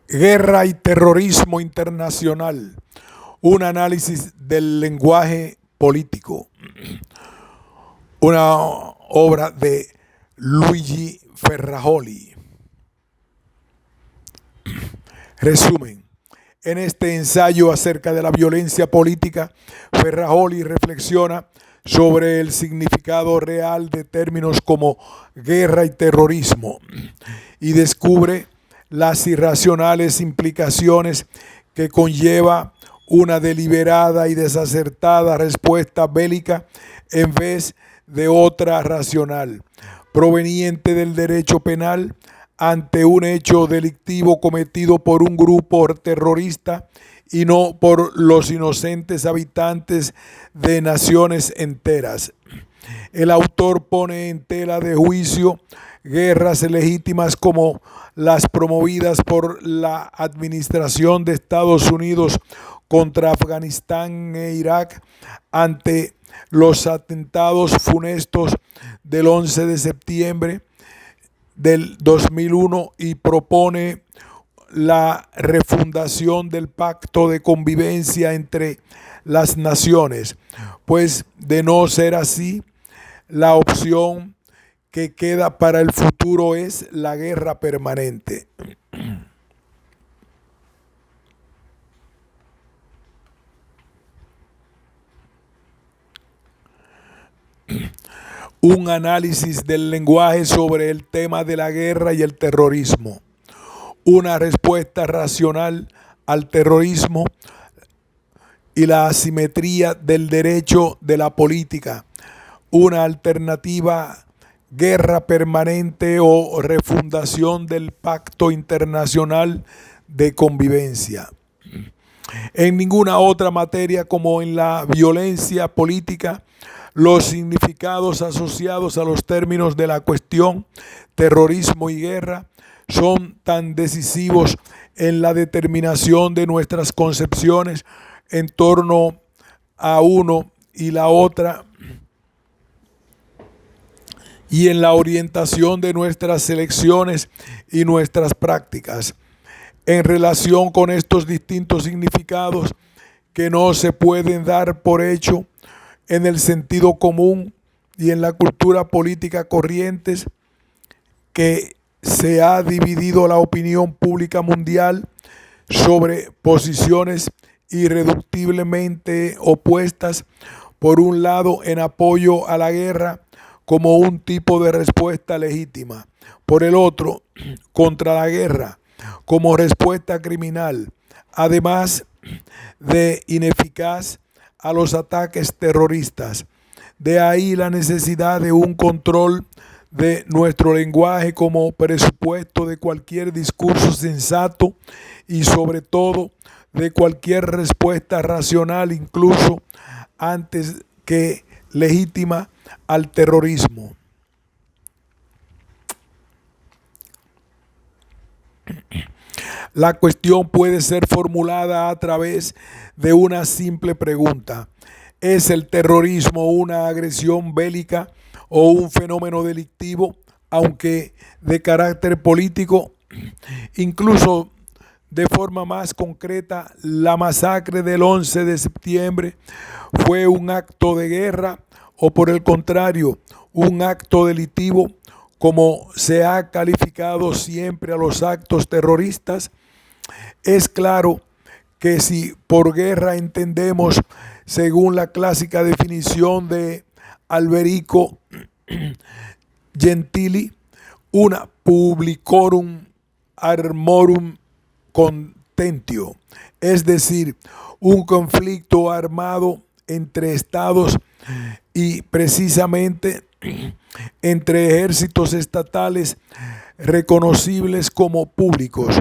Guerra y terrorismo internacional. Un análisis del lenguaje político. Una obra de Luigi Ferrajoli. Resumen. En este ensayo acerca de la violencia política, Ferrajoli reflexiona sobre el significado real de términos como guerra y terrorismo y descubre las irracionales implicaciones que conlleva una deliberada y desacertada respuesta bélica en vez de otra racional, proveniente del derecho penal ante un hecho delictivo cometido por un grupo terrorista y no por los inocentes habitantes de naciones enteras. El autor pone en tela de juicio guerras legítimas como las promovidas por la administración de Estados Unidos contra Afganistán e Irak ante los atentados funestos del 11 de septiembre del 2001 y propone la refundación del pacto de convivencia entre las naciones, pues de no ser así, la opción que queda para el futuro es la guerra permanente. Un análisis del lenguaje sobre el tema de la guerra y el terrorismo. Una respuesta racional al terrorismo y la asimetría del derecho de la política. Una alternativa: guerra permanente o refundación del Pacto Internacional de Convivencia. En ninguna otra materia como en la violencia política, los significados asociados a los términos de la cuestión terrorismo y guerra son tan decisivos en la determinación de nuestras concepciones en torno a uno y la otra y en la orientación de nuestras elecciones y nuestras prácticas en relación con estos distintos significados que no se pueden dar por hecho en el sentido común y en la cultura política corrientes, que se ha dividido la opinión pública mundial sobre posiciones irreductiblemente opuestas, por un lado en apoyo a la guerra como un tipo de respuesta legítima, por el otro contra la guerra como respuesta criminal, además de ineficaz a los ataques terroristas. De ahí la necesidad de un control de nuestro lenguaje como presupuesto de cualquier discurso sensato y sobre todo de cualquier respuesta racional, incluso antes que legítima, al terrorismo. La cuestión puede ser formulada a través de una simple pregunta: ¿es el terrorismo una agresión bélica o un fenómeno delictivo, aunque de carácter político? Incluso de forma más concreta, ¿la masacre del 11 de septiembre fue un acto de guerra o, por el contrario, un acto delictivo, como se ha calificado siempre a los actos terroristas? Es claro que si por guerra entendemos, según la clásica definición de Alberico Gentili, una publicorum armorum contentio, es decir, un conflicto armado entre estados y precisamente entre ejércitos estatales reconocibles como públicos.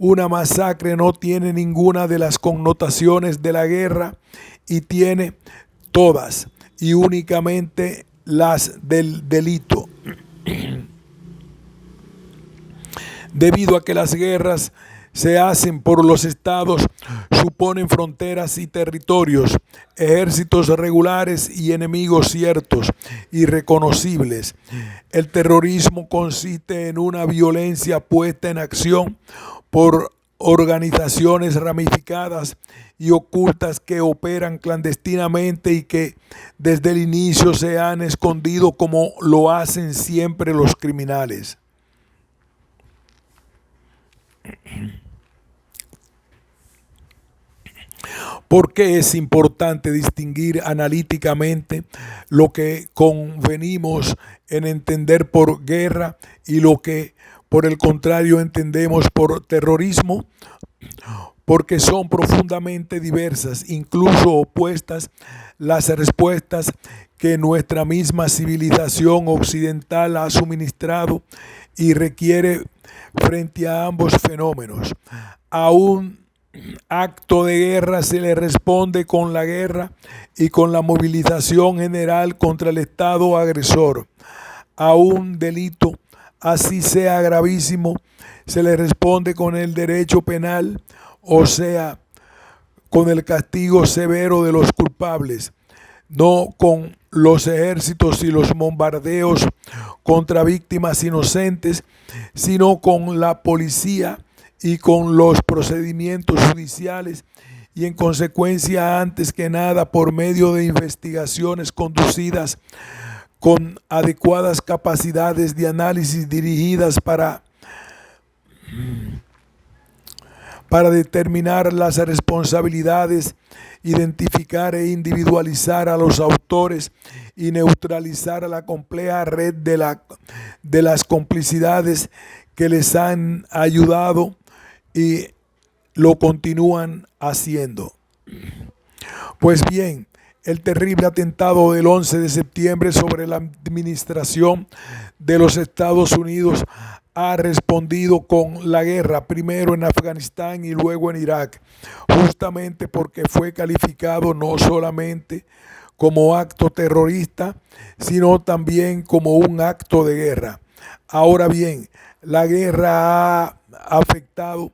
Una masacre no tiene ninguna de las connotaciones de la guerra y tiene todas y únicamente las del delito. Debido a que las guerras se hacen por los estados, suponen fronteras y territorios, ejércitos regulares y enemigos ciertos y reconocibles. El terrorismo consiste en una violencia puesta en acción por organizaciones ramificadas y ocultas que operan clandestinamente y que desde el inicio se han escondido como lo hacen siempre los criminales. ¿Por qué es importante distinguir analíticamente lo que convenimos en entender por guerra y lo que, por el contrario, entendemos por terrorismo? Porque son profundamente diversas, incluso opuestas, las respuestas que nuestra misma civilización occidental ha suministrado y requiere frente a ambos fenómenos. A un acto de guerra se le responde con la guerra y con la movilización general contra el Estado agresor. A un delito, así sea gravísimo, se le responde con el derecho penal, o sea, con el castigo severo de los culpables, no con los ejércitos y los bombardeos contra víctimas inocentes, sino con la policía y con los procedimientos judiciales y en consecuencia, antes que nada, por medio de investigaciones conducidas con adecuadas capacidades de análisis dirigidas para determinar las responsabilidades, identificar e individualizar a los autores y neutralizar a la compleja red de las complicidades que les han ayudado y lo continúan haciendo. Pues bien, el terrible atentado del 11 de septiembre sobre la administración de los Estados Unidos ha respondido con la guerra, primero en Afganistán y luego en Irak, justamente porque fue calificado no solamente como acto terrorista, sino también como un acto de guerra. Ahora bien, la guerra ha afectado,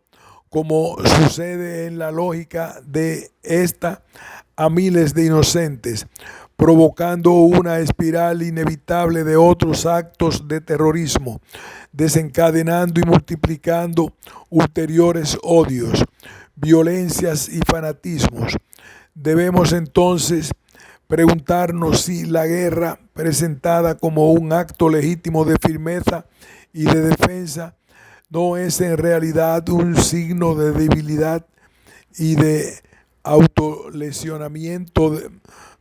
como sucede en la lógica de esta, a miles de inocentes, provocando una espiral inevitable de otros actos de terrorismo, desencadenando y multiplicando ulteriores odios, violencias y fanatismos. Debemos entonces preguntarnos si la guerra, presentada como un acto legítimo de firmeza y de defensa, no es en realidad un signo de debilidad y de autolesionamiento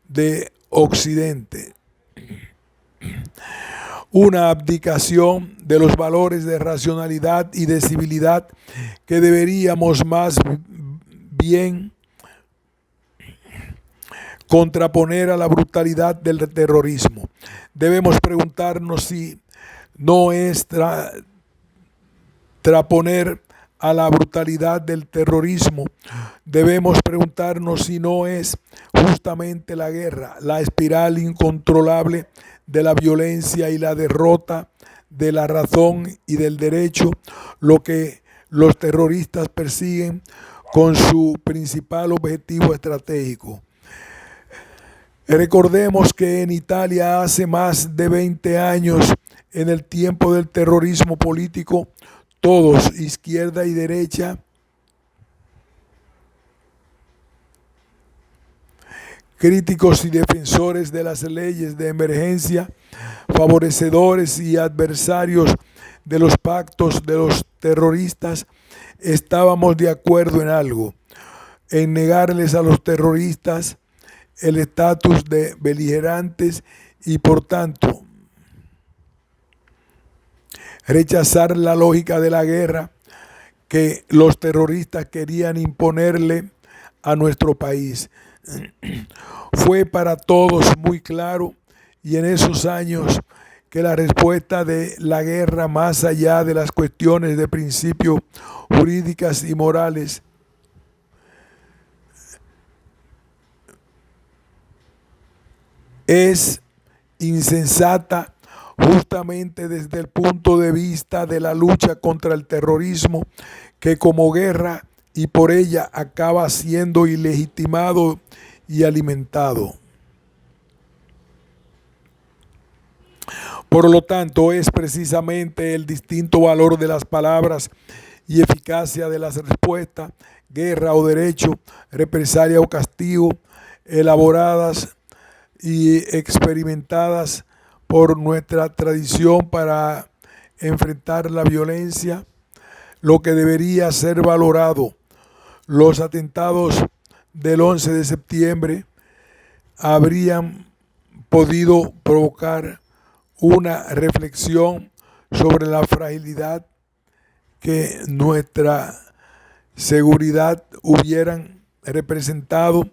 de Occidente, una abdicación de los valores de racionalidad y de civilidad que deberíamos más bien contraponer a la brutalidad del terrorismo. Debemos preguntarnos si no es traponer a la brutalidad del terrorismo. Debemos preguntarnos si no es justamente la guerra, la espiral incontrolable de la violencia y la derrota de la razón y del derecho, lo que los terroristas persiguen con su principal objetivo estratégico. Recordemos que en Italia hace más de 20 años, en el tiempo del terrorismo político, todos, izquierda y derecha, críticos y defensores de las leyes de emergencia, favorecedores y adversarios de los pactos de los terroristas, estábamos de acuerdo en algo: en negarles a los terroristas el estatus de beligerantes y, por tanto, rechazar la lógica de la guerra que los terroristas querían imponerle a nuestro país. Fue para todos muy claro, y en esos años, que la respuesta de la guerra, más allá de las cuestiones de principios jurídicas y morales, es insensata justamente desde el punto de vista de la lucha contra el terrorismo, que como guerra y por ella acaba siendo ilegitimado y alimentado. Por lo tanto, es precisamente el distinto valor de las palabras y eficacia de las respuestas, guerra o derecho, represalia o castigo, elaboradas y experimentadas por nuestra tradición para enfrentar la violencia, lo que debería ser valorado. Los atentados del 11 de septiembre habrían podido provocar una reflexión sobre la fragilidad que nuestra seguridad hubieran representado,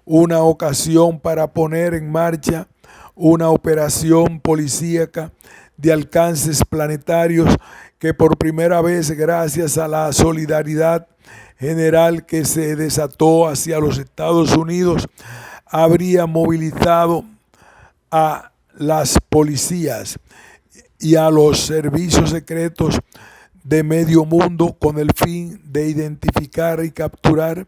una ocasión para poner en marcha una operación policíaca de alcances planetarios que por primera vez, gracias a la solidaridad general que se desató hacia los Estados Unidos, habría movilizado a las policías y a los servicios secretos de medio mundo con el fin de identificar y capturar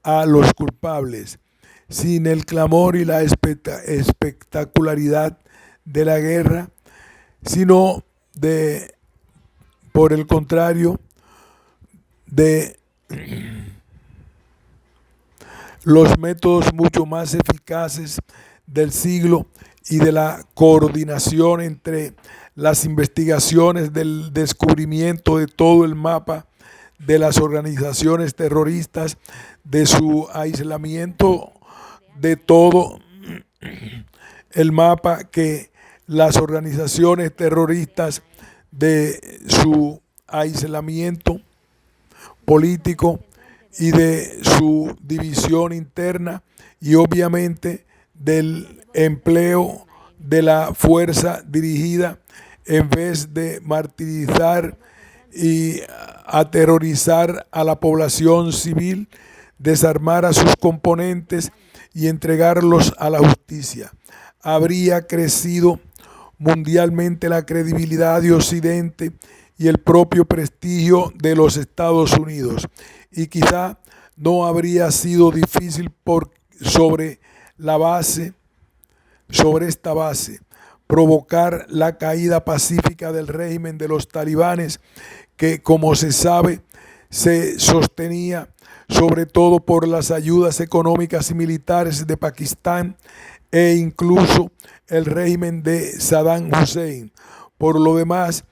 a los culpables. Sin el clamor y la espectacularidad de la guerra, sino por el contrario, de los métodos mucho más eficaces del siglo y de la coordinación entre las investigaciones del descubrimiento de todo el mapa de las organizaciones terroristas, de su aislamiento de todo el mapa que las organizaciones terroristas, de su aislamiento político y de su división interna, y obviamente del empleo de la fuerza dirigida en vez de martirizar y aterrorizar a la población civil, desarmar a sus componentes y entregarlos a la justicia. Habría crecido mundialmente la credibilidad de Occidente y el propio prestigio de los Estados Unidos, y quizá no habría sido difícil sobre esta base provocar la caída pacífica del régimen de los talibanes, que, como se sabe, se sostenía sobre todo por las ayudas económicas y militares de Pakistán e incluso el régimen de Saddam Hussein. Por lo demás,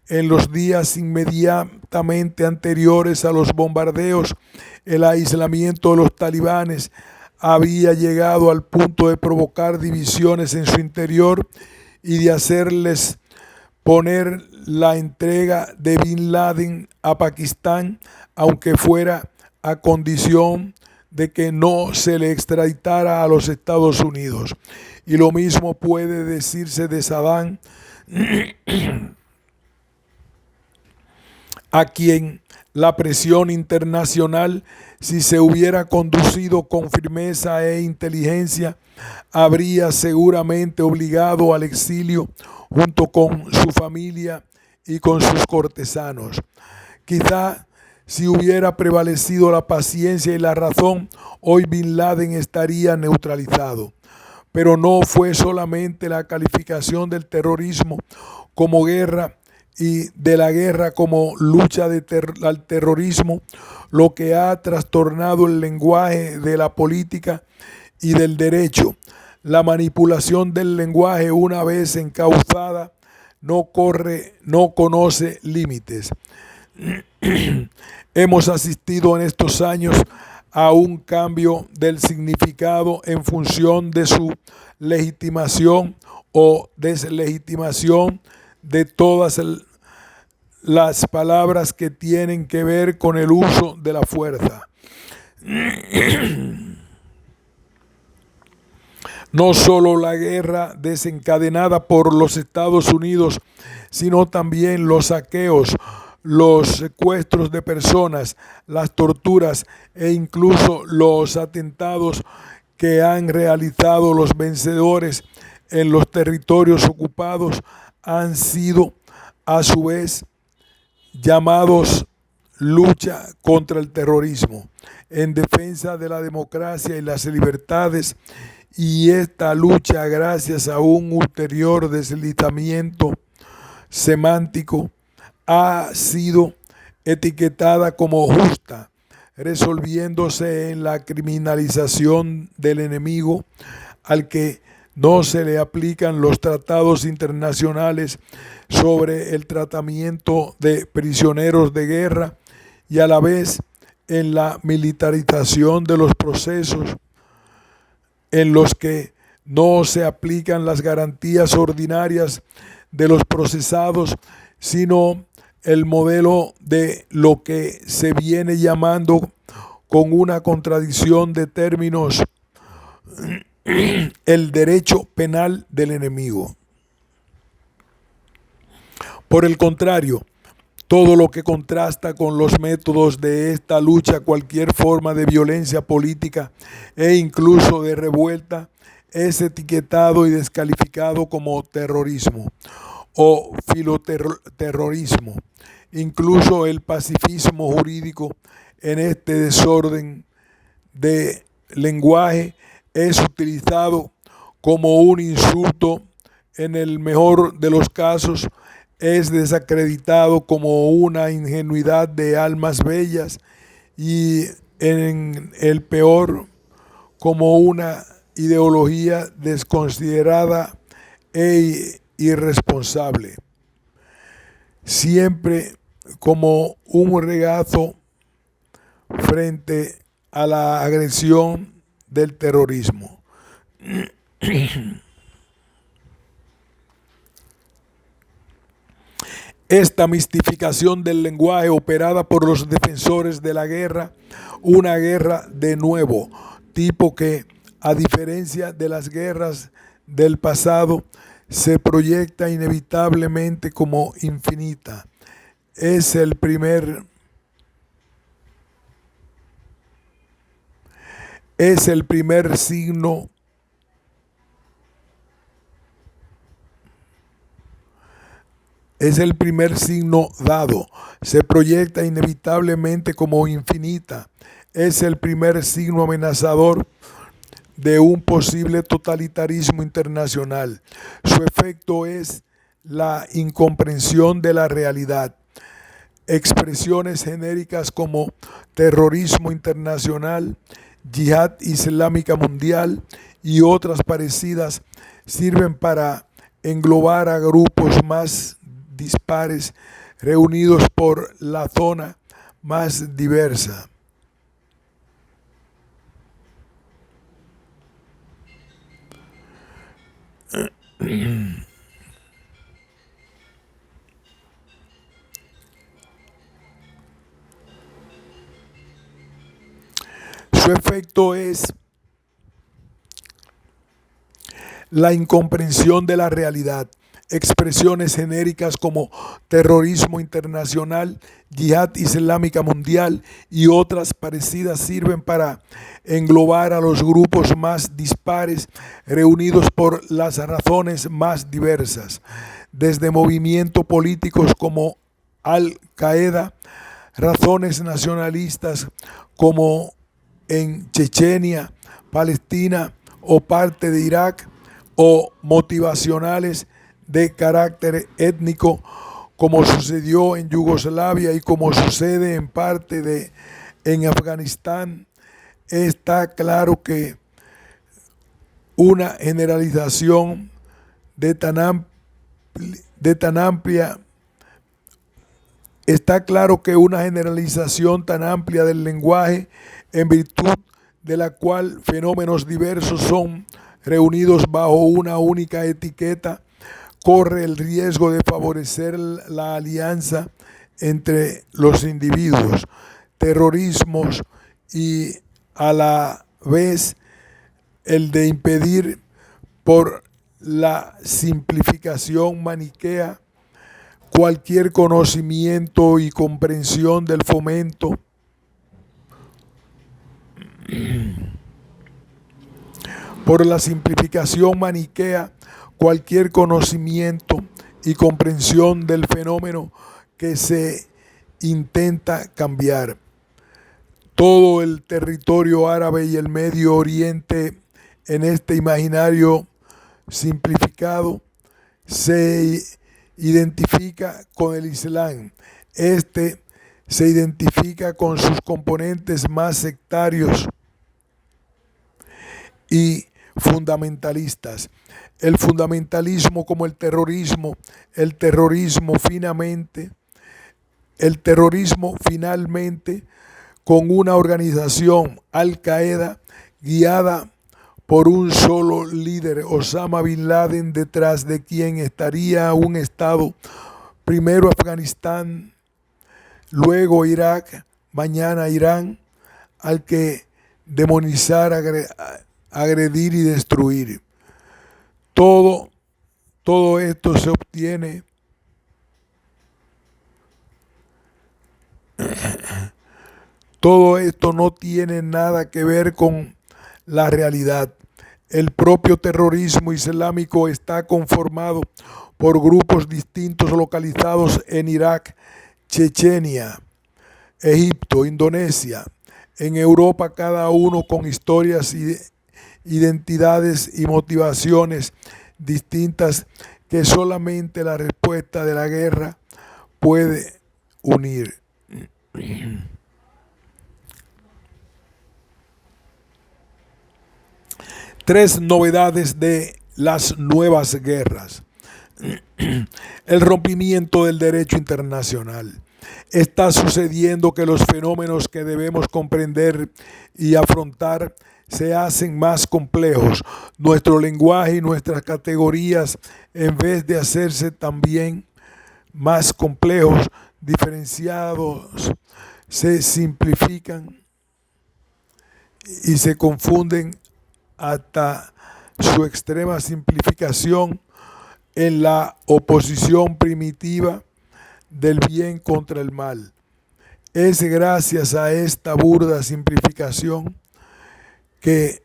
en los días inmediatamente anteriores a los bombardeos, el aislamiento de los talibanes había llegado al punto de provocar divisiones en su interior y de hacerles poner la entrega de Bin Laden a Pakistán, aunque fuera a condición de que no se le extraditara a los Estados Unidos. Y lo mismo puede decirse de Saddam, a quien la presión internacional, si se hubiera conducido con firmeza e inteligencia, habría seguramente obligado al exilio junto con su familia y con sus cortesanos. Quizá si hubiera prevalecido la paciencia y la razón, hoy Bin Laden estaría neutralizado. Pero no fue solamente la calificación del terrorismo como guerra y de la guerra como lucha al terrorismo lo que ha trastornado el lenguaje de la política y del derecho. La manipulación del lenguaje, una vez encauzada, no conoce límites. Hemos asistido en estos años a un cambio del significado en función de su legitimación o deslegitimación de todas las palabras que tienen que ver con el uso de la fuerza. No solo la guerra desencadenada por los Estados Unidos, sino también los saqueos, los secuestros de personas, las torturas e incluso los atentados que han realizado los vencedores en los territorios ocupados han sido a su vez llamados lucha contra el terrorismo, en defensa de la democracia y las libertades, y esta lucha, gracias a un ulterior deslizamiento semántico, ha sido etiquetada como justa, resolviéndose en la criminalización del enemigo al que no se le aplican los tratados internacionales sobre el tratamiento de prisioneros de guerra y a la vez en la militarización de los procesos en los que no se aplican las garantías ordinarias de los procesados, sino el modelo de lo que se viene llamando con una contradicción de términos el derecho penal del enemigo. Por el contrario, todo lo que contrasta con los métodos de esta lucha, cualquier forma de violencia política e incluso de revuelta, es etiquetado y descalificado como terrorismo o filoterrorismo. Incluso el pacifismo jurídico en este desorden de lenguaje es utilizado como un insulto. En el mejor de los casos es desacreditado como una ingenuidad de almas bellas y en el peor como una ideología desconsiderada e irresponsable, siempre como un regazo frente a la agresión del terrorismo. Esta mistificación del lenguaje operada por los defensores de la guerra, una guerra de nuevo tipo que, a diferencia de las guerras del pasado, se proyecta inevitablemente como infinita. Es el primer signo dado. Se proyecta inevitablemente como infinita. Es el primer signo amenazador de un posible totalitarismo internacional. Su efecto es la incomprensión de la realidad. Expresiones genéricas como terrorismo internacional, yihad islámica mundial y otras parecidas sirven para englobar a grupos más dispares reunidos por la zona más diversa. Su efecto es la incomprensión de la realidad. Expresiones genéricas como terrorismo internacional, yihad islámica mundial y otras parecidas sirven para englobar a los grupos más dispares reunidos por las razones más diversas, desde movimientos políticos como Al-Qaeda, razones nacionalistas como en Chechenia, Palestina o parte de Irak, o motivacionales de carácter étnico, como sucedió en Yugoslavia y como sucede en parte en Afganistán. Está claro que una generalización de tan amplia del lenguaje, en virtud de la cual fenómenos diversos son reunidos bajo una única etiqueta, corre el riesgo de favorecer la alianza entre los individuos, terrorismos y a la vez el de impedir por la simplificación maniquea cualquier conocimiento y comprensión del fomento por la simplificación maniquea cualquier conocimiento y comprensión del fenómeno que se intenta cambiar. Todo el territorio árabe y el Medio Oriente, en este imaginario simplificado, se identifica con el Islam. Este se identifica con sus componentes más sectarios y fundamentalistas. El fundamentalismo como el terrorismo finalmente con una organización Al-Qaeda guiada por un solo líder, Osama Bin Laden, detrás de quien estaría un Estado, primero Afganistán, luego Irak, mañana Irán, al que demonizar, agredir y destruir. Todo esto se obtiene todo esto no tiene nada que ver con la realidad. El propio terrorismo islámico está conformado por grupos distintos localizados en Irak, Chechenia, Egipto, Indonesia, en Europa, cada uno con historias, identidades y motivaciones distintas que solamente la respuesta de la guerra puede unir. Tres novedades de las nuevas guerras. El rompimiento del derecho internacional. Está sucediendo que los fenómenos que debemos comprender y afrontar se hacen más complejos. Nuestro lenguaje y nuestras categorías, en vez de hacerse también más complejos, diferenciados, se simplifican y se confunden hasta su extrema simplificación en la oposición primitiva del bien contra el mal. Es gracias a esta burda simplificación que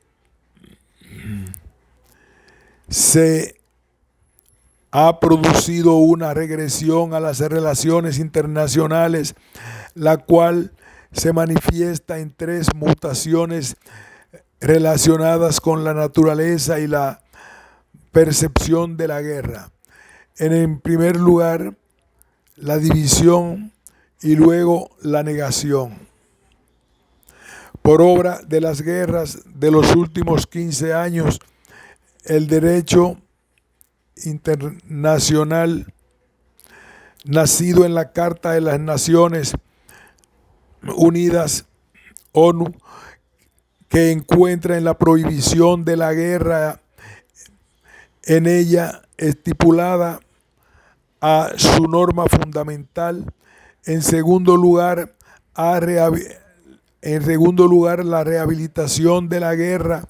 se ha producido una regresión a las relaciones internacionales, la cual se manifiesta en tres mutaciones relacionadas con la naturaleza y la percepción de la guerra. En primer lugar, la división y luego la negación. Por obra de las guerras de los últimos 15 años, el derecho internacional, nacido en la Carta de las Naciones Unidas, ONU, que encuentra en la prohibición de la guerra en ella estipulada a su norma fundamental. En segundo lugar, la rehabilitación de la guerra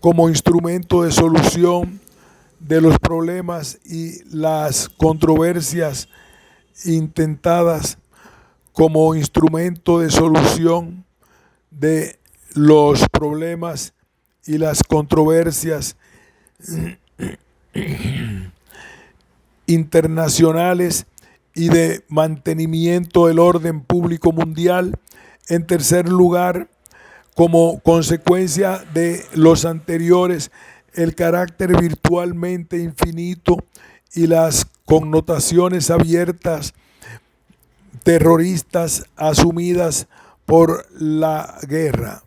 como instrumento de solución de los problemas y las controversias intentadas como instrumento de solución de los problemas y las controversias internacionales y de mantenimiento del orden público mundial. En tercer lugar, como consecuencia de los anteriores, el carácter virtualmente infinito y las connotaciones abiertas terroristas asumidas por la guerra.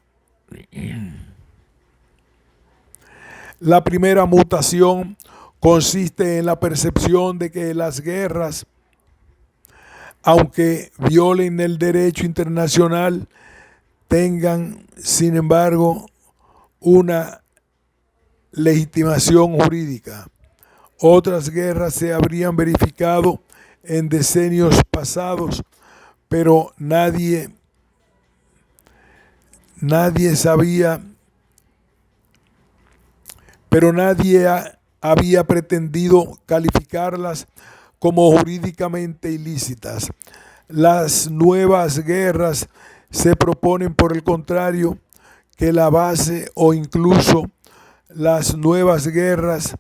La primera mutación consiste en la percepción de que las guerras, aunque violen el derecho internacional, tengan, sin embargo, una legitimación jurídica. Otras guerras se habrían verificado en decenios pasados, pero nadie había pretendido calificarlas como jurídicamente ilícitas. Las nuevas guerras se proponen, por el contrario, que la base o incluso las nuevas guerras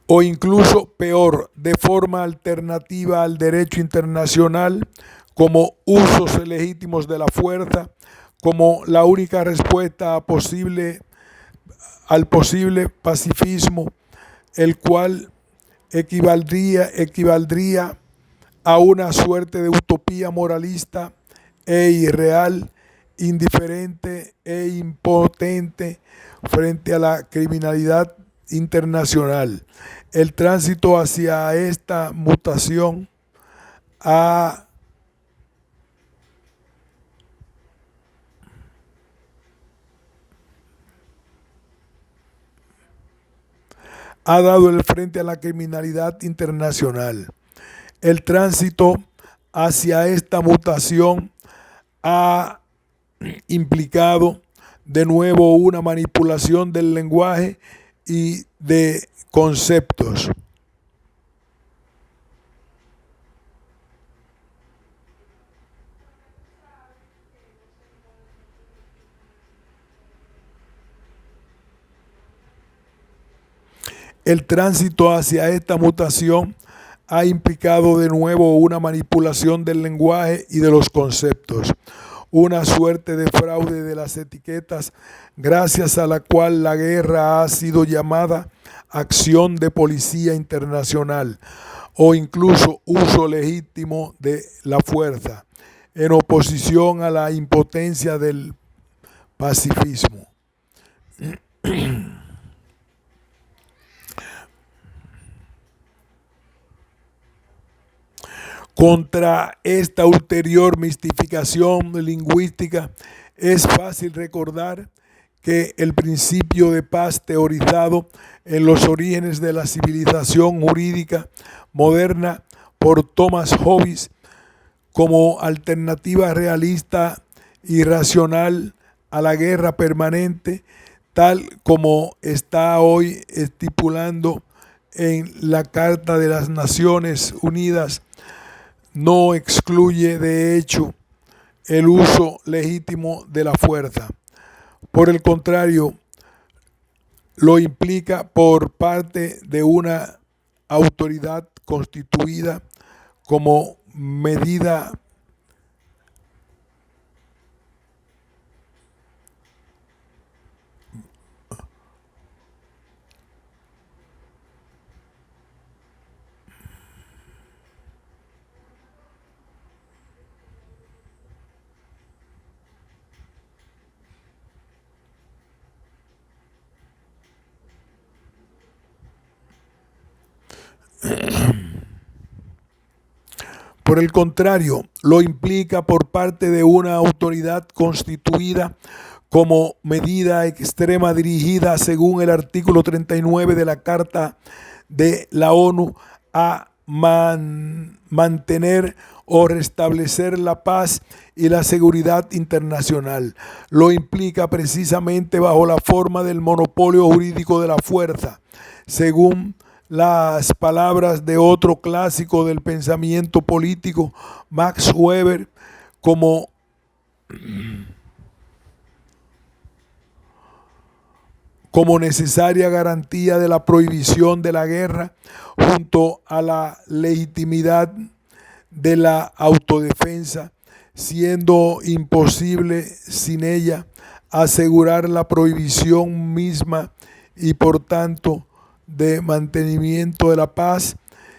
o incluso peor, de forma alternativa al derecho internacional, como usos legítimos de la fuerza, como la única respuesta al posible pacifismo, el cual equivaldría a una suerte de utopía moralista e irreal, indiferente e impotente frente a la criminalidad internacional. El tránsito hacia esta mutación ha dado el frente a la criminalidad internacional. El tránsito hacia esta mutación ha implicado de nuevo una manipulación del lenguaje y de conceptos. El tránsito hacia esta mutación ha implicado de nuevo una manipulación del lenguaje y de los conceptos, una suerte de fraude de las etiquetas, gracias a la cual la guerra ha sido llamada acción de policía internacional o incluso uso legítimo de la fuerza, en oposición a la impotencia del pacifismo. Contra esta ulterior mistificación lingüística, es fácil recordar que el principio de paz teorizado en los orígenes de la civilización jurídica moderna por Thomas Hobbes como alternativa realista y racional a la guerra permanente, tal como está hoy estipulando en la Carta de las Naciones Unidas, no excluye de hecho el uso legítimo de la fuerza. Por el contrario, lo implica por parte de una autoridad constituida como medida Por el contrario, lo implica por parte de una autoridad constituida como medida extrema dirigida, según el artículo 39 de la Carta de la ONU, a mantener o restablecer la paz y la seguridad internacional. Lo implica precisamente bajo la forma del monopolio jurídico de la fuerza, según las palabras de otro clásico del pensamiento político, Max Weber, como necesaria garantía de la prohibición de la guerra junto a la legitimidad de la autodefensa, siendo imposible sin ella asegurar la prohibición misma y por tanto de mantenimiento de la paz.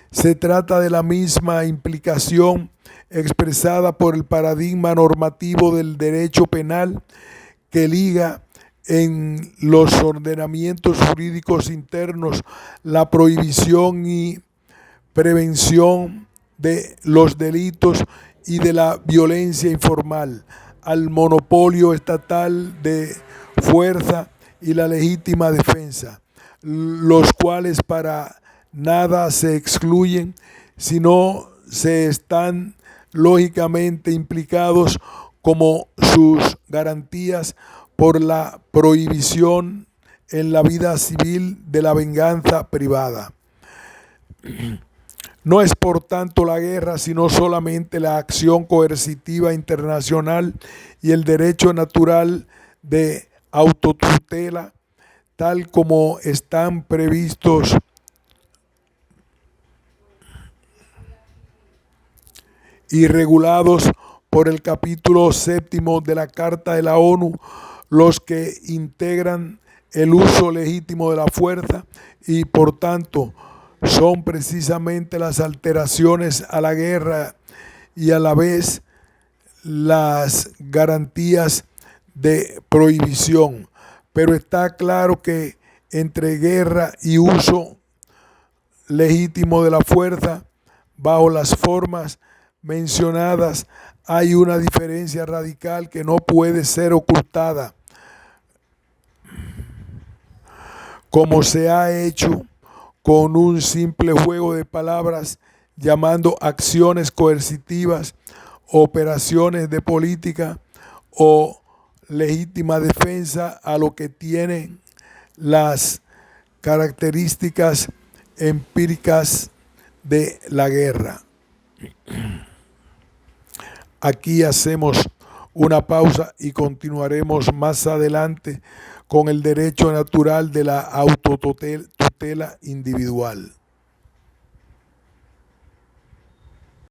Se trata de la misma implicación expresada por el paradigma normativo del derecho penal que liga en los ordenamientos jurídicos internos la prohibición y prevención de los delitos y de la violencia informal, al monopolio estatal de fuerza y la legítima defensa, los cuales para nada se excluyen, sino se están lógicamente implicados como sus garantías por la prohibición en la vida civil de la venganza privada. No es por tanto la guerra, sino solamente la acción coercitiva internacional y el derecho natural de autotutela, tal como están previstos y regulados por el capítulo 7 de la Carta de la ONU, los que integran el uso legítimo de la fuerza y por tanto son precisamente las alteraciones a la guerra y a la vez las garantías de prohibición. Pero está claro que entre guerra y uso legítimo de la fuerza, bajo las formas mencionadas, hay una diferencia radical que no puede ser ocultada, como se ha hecho con un simple juego de palabras llamando acciones coercitivas, operaciones de política o legítima defensa a lo que tienen las características empíricas de la guerra. Aquí hacemos una pausa y continuaremos más adelante con el derecho natural de la autotutela individual.